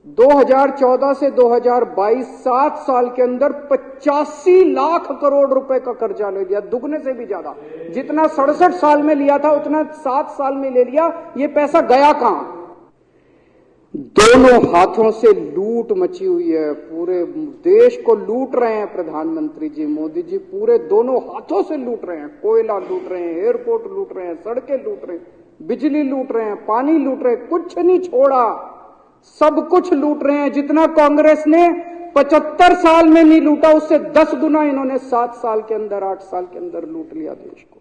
2014 से 2022 7 साल के अंदर 85 लाख करोड़ रुपए का कर्जा ले लिया, दुगने से भी ज्यादा। जितना 67 साल में लिया था उतना 7 साल में ले लिया। ये पैसा गया कहां? दोनों हाथों से लूट मची हुई है, पूरे देश को लूट रहे हैं प्रधानमंत्री जी, मोदी जी पूरे दोनों हाथों से लूट रहे हैं। कोयला लूट रहे हैं, एयरपोर्ट लूट रहे हैं, सड़कें लूट रहे हैं, बिजली लूट रहे हैं, पानी लूट रहे हैं, कुछ नहीं छोड़ा, सब कुछ लूट रहे हैं। जितना कांग्रेस ने 75 साल में नहीं लूटा, उससे 10 गुना इन्होंने 7 साल के अंदर, 8 साल के अंदर लूट लिया देश को।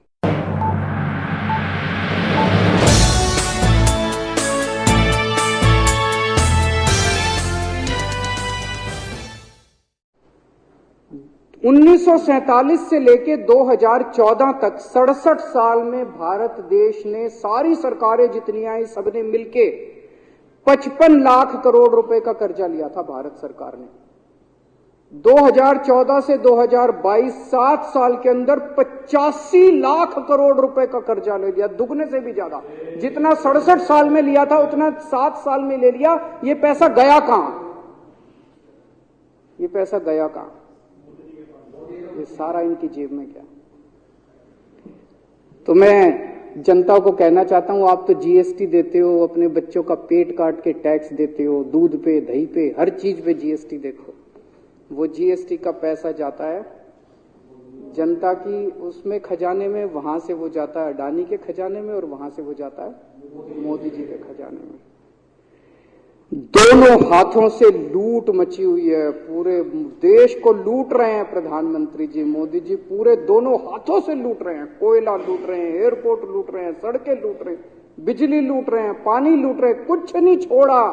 (1947) से लेके 2014 तक 67 साल में भारत देश ने, सारी सरकारें जितनी आई सबने मिलके 55 लाख करोड़ रुपए का कर्जा लिया था भारत सरकार ने। 2014 से 2022 7 साल के अंदर 85 लाख करोड़ रुपए का कर्जा ले लिया, दुगने से भी ज्यादा। जितना 67 साल में लिया था उतना 7 साल में ले लिया। ये पैसा गया कहां? ये पैसा गया कहां? ये सारा इनकी जेब में गया। तो मैं जनता को कहना चाहता हूं, आप तो जीएसटी देते हो, अपने बच्चों का पेट काट के टैक्स देते हो, दूध पे, दही पे, हर चीज पे जीएसटी देखो। वो जीएसटी का पैसा जाता है जनता की उसमें खजाने में, वहां से वो जाता है अडानी के खजाने में, और वहां से वो जाता है मोदी जी के खजाने में। दोनों हाथों से लूट मची हुई है, पूरे देश को लूट रहे हैं प्रधानमंत्री जी, मोदी जी पूरे दोनों हाथों से लूट रहे हैं। कोयला लूट रहे हैं, एयरपोर्ट लूट रहे हैं, सड़कें लूट रहे हैं, बिजली लूट रहे हैं, पानी लूट रहे हैं, कुछ नहीं छोड़ा,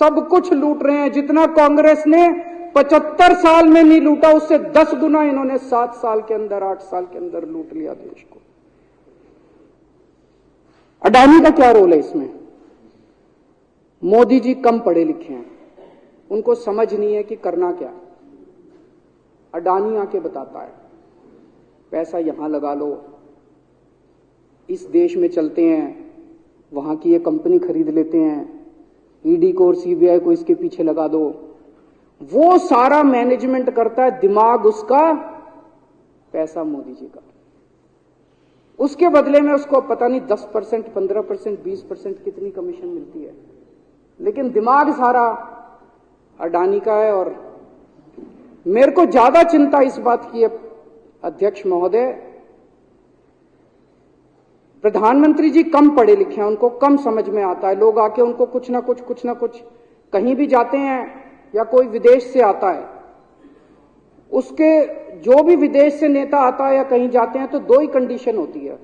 सब कुछ लूट रहे हैं। जितना कांग्रेस ने 75 साल में नहीं लूटा, उससे 10 गुना इन्होंने 7 साल के अंदर, 8 साल के अंदर लूट लिया देश को। अडानी का क्या रोल है इसमें? मोदी जी कम पढ़े लिखे हैं, उनको समझ नहीं है कि करना क्या। अडानी आके बताता है पैसा यहां लगा लो, इस देश में चलते हैं, वहां की ये कंपनी खरीद लेते हैं, ईडी को और सीबीआई को इसके पीछे लगा दो। वो सारा मैनेजमेंट करता है, दिमाग उसका, पैसा मोदी जी का। उसके बदले में उसको पता नहीं 10%, 15%, 20% कितनी कमीशन मिलती है, लेकिन दिमाग सारा अडानी का है। और मेरे को ज्यादा चिंता इस बात की है अध्यक्ष महोदय, प्रधानमंत्री जी कम पढ़े लिखे हैं, उनको कम समझ में आता है। लोग आके उनको कुछ ना कुछ कहीं भी जाते हैं या कोई विदेश से आता है, उसके जो भी विदेश से नेता आता है या कहीं जाते हैं तो 2 ही कंडीशन होती है।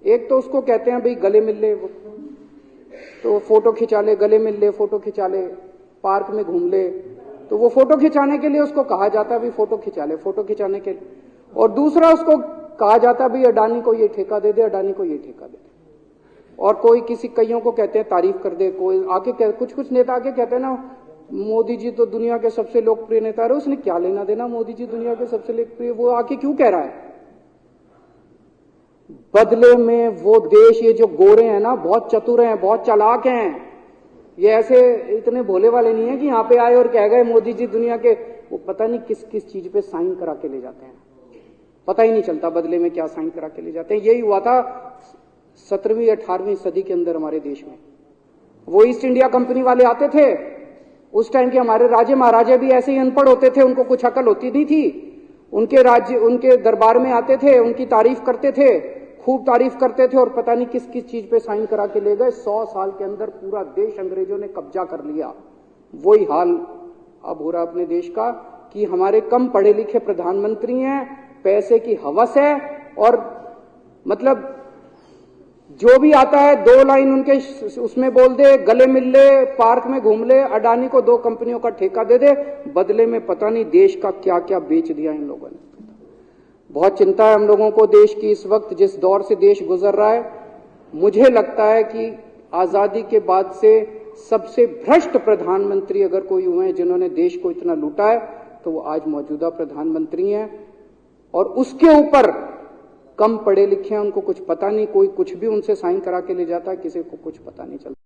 एक तो उसको कहते हैं भाई गले मिल ले, तो फोटो खिंचा ले, गले मिल ले, फोटो खिंचा ले, पार्क में घूम ले, तो वो फोटो खिंचाने के लिए उसको कहा जाता है भाई फोटो खिंचा ले, फोटो खिंचाने के लिए। और दूसरा उसको कहा जाता है भाई अडानी को ये ठेका दे दे, अडानी को ये ठेका दे दे। और कोई किसी कईयों को कहते हैं तारीफ कर दे, कोई आके कुछ नेता आके कहते हैं ना मोदी जी तो दुनिया के सबसे लोकप्रिय नेता है। उसने क्या लेना देना मोदी जी दुनिया के सबसे लोकप्रिय, वो आके क्यों कह रहा है? बदले में वो देश, ये जो गोरे हैं ना, बहुत चतुर हैं, बहुत चालाक हैं, ये ऐसे इतने भोले वाले नहीं है कि यहां पे आए और कह गए मोदी जी दुनिया के, वो पता नहीं किस किस चीज पे साइन करा के ले जाते हैं, पता ही नहीं चलता बदले में क्या साइन करा के ले जाते हैं। यही हुआ था 17वीं 18वीं सदी के अंदर हमारे देश में। वो ईस्ट इंडिया कंपनी वाले आते थे, उस टाइम के हमारे राजे महाराजे भी ऐसे ही अनपढ़ होते थे, उनको कुछ अकल होती नहीं थी। उनके राज्य, उनके दरबार में आते थे, उनकी तारीफ करते थे, खूब तारीफ करते थे, और पता नहीं किस किस चीज पे साइन करा के ले गए। 100 साल के अंदर पूरा देश अंग्रेजों ने कब्जा कर लिया। वही हाल अब हो रहा अपने देश का कि हमारे कम पढ़े लिखे प्रधानमंत्री हैं, पैसे की हवस है, और मतलब जो भी आता है 2 लाइन उनके उसमें बोल दे, गले मिल ले, पार्क में घूम ले, अडानी को 2 कंपनियों का ठेका दे दे, बदले में पता नहीं देश का क्या क्या बेच दिया इन लोगों ने। बहुत चिंता है हम लोगों को देश की इस वक्त, जिस दौर से देश गुजर रहा है। मुझे लगता है कि आजादी के बाद से सबसे भ्रष्ट प्रधानमंत्री अगर कोई हुए हैं जिन्होंने देश को इतना लूटा है, तो वो आज मौजूदा प्रधानमंत्री हैं। और उसके ऊपर कम पढ़े लिखे हैं, उनको कुछ पता नहीं, कोई कुछ भी उनसे साइन करा के ले जाता है, किसी को कुछ पता नहीं चलता।